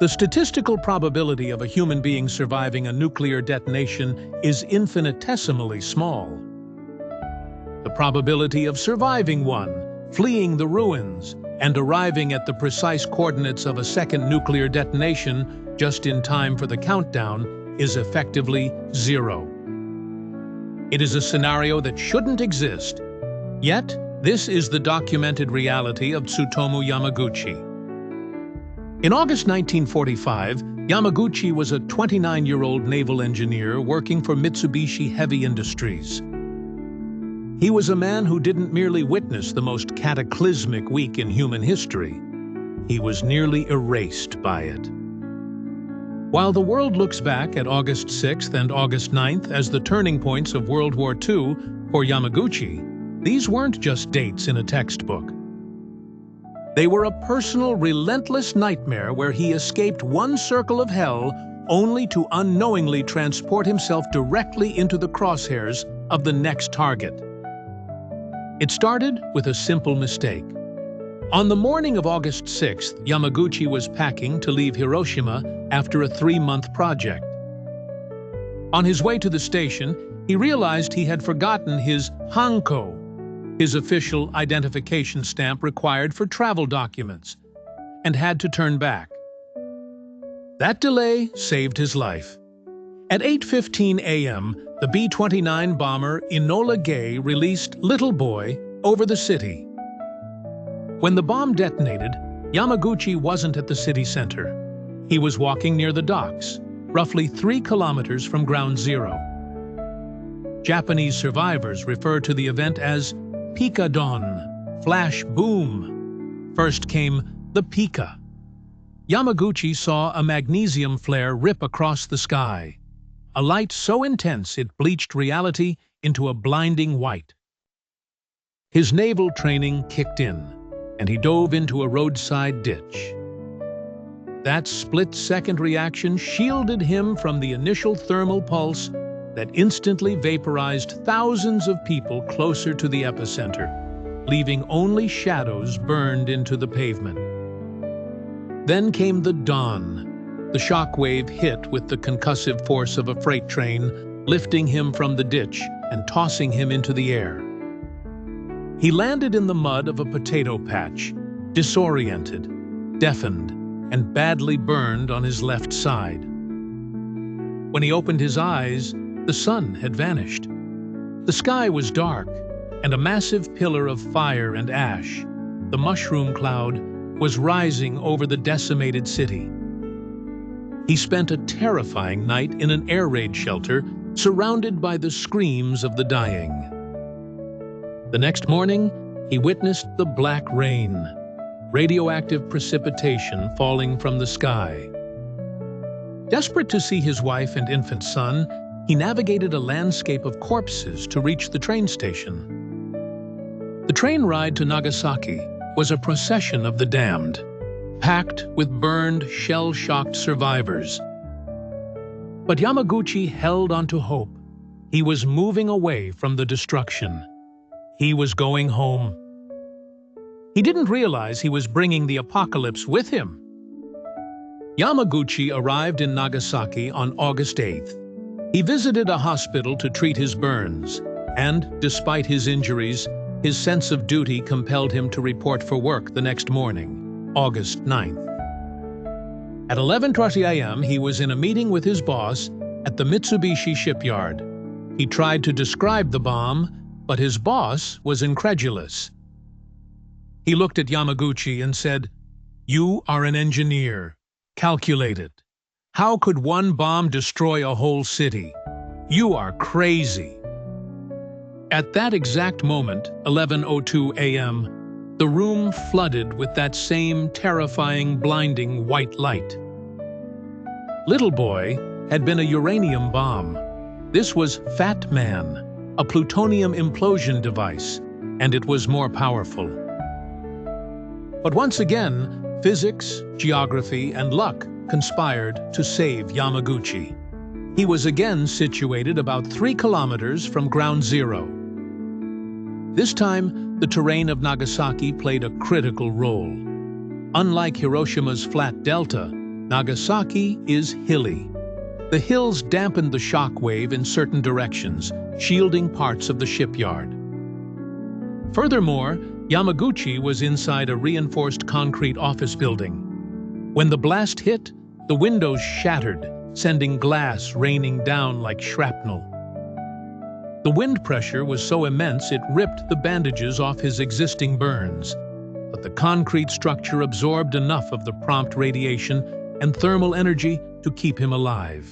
The statistical probability of a human being surviving a nuclear detonation is infinitesimally small. The probability of surviving one, fleeing the ruins, and arriving at the precise coordinates of a second nuclear detonation just in time for the countdown is effectively zero. It is a scenario that shouldn't exist. Yet, this is the documented reality of Tsutomu Yamaguchi. In August 1945, Yamaguchi was a 29-year-old naval engineer working for Mitsubishi Heavy Industries. He was a man who didn't merely witness the most cataclysmic week in human history. He was nearly erased by it. While the world looks back at August 6th and August 9th as the turning points of World War II, for Yamaguchi, these weren't just dates in a textbook. They were a personal, relentless nightmare where he escaped one circle of hell only to unknowingly transport himself directly into the crosshairs of the next target. It started with a simple mistake. On the morning of August 6th, Yamaguchi was packing to leave Hiroshima after a 3-month project. On his way to the station, he realized he had forgotten his hanko, his official identification stamp required for travel documents, and had to turn back. That delay saved his life. At 8:15 a.m., the B-29 bomber Enola Gay released Little Boy over the city. When the bomb detonated, Yamaguchi wasn't at the city center. He was walking near the docks, roughly 3 kilometers from ground zero. Japanese survivors refer to the event as Pika-Don, flash boom. First came the Pika. Yamaguchi saw a magnesium flare rip across the sky, a light so intense it bleached reality into a blinding white. His naval training kicked in, and he dove into a roadside ditch. That split-second reaction shielded him from the initial thermal pulse that instantly vaporized thousands of people closer to the epicenter, leaving only shadows burned into the pavement. Then came the dawn. The shockwave hit with the concussive force of a freight train, lifting him from the ditch and tossing him into the air. He landed in the mud of a potato patch, disoriented, deafened, and badly burned on his left side. When he opened his eyes, the sun had vanished. The sky was dark, and a massive pillar of fire and ash, the mushroom cloud, was rising over the decimated city. He spent a terrifying night in an air raid shelter, surrounded by the screams of the dying. The next morning, he witnessed the black rain, radioactive precipitation falling from the sky. Desperate to see his wife and infant son, he navigated a landscape of corpses to reach the train station. The train ride to Nagasaki was a procession of the damned, packed with burned, shell-shocked survivors. But Yamaguchi held onto hope. He was moving away from the destruction. He was going home. He didn't realize he was bringing the apocalypse with him. Yamaguchi arrived in Nagasaki on August 8th. He visited a hospital to treat his burns, and, despite his injuries, his sense of duty compelled him to report for work the next morning, August 9th. At 11:30 a.m., he was in a meeting with his boss at the Mitsubishi shipyard. He tried to describe the bomb, but his boss was incredulous. He looked at Yamaguchi and said, "You are an engineer. Calculate it. How could one bomb destroy a whole city? You are crazy." At that exact moment, 11:02 a.m., the room flooded with that same terrifying, blinding white light. Little Boy had been a uranium bomb. This was Fat Man, a plutonium implosion device, and it was more powerful. But once again, physics, geography, and luck conspired to save Yamaguchi. He was again situated about 3 kilometers from ground zero. This time, the terrain of Nagasaki played a critical role. Unlike Hiroshima's flat delta, Nagasaki is hilly. The hills dampened the shock wave in certain directions, shielding parts of the shipyard. Furthermore, Yamaguchi was inside a reinforced concrete office building. When the blast hit, the windows shattered, sending glass raining down like shrapnel. The wind pressure was so immense it ripped the bandages off his existing burns, but the concrete structure absorbed enough of the prompt radiation and thermal energy to keep him alive.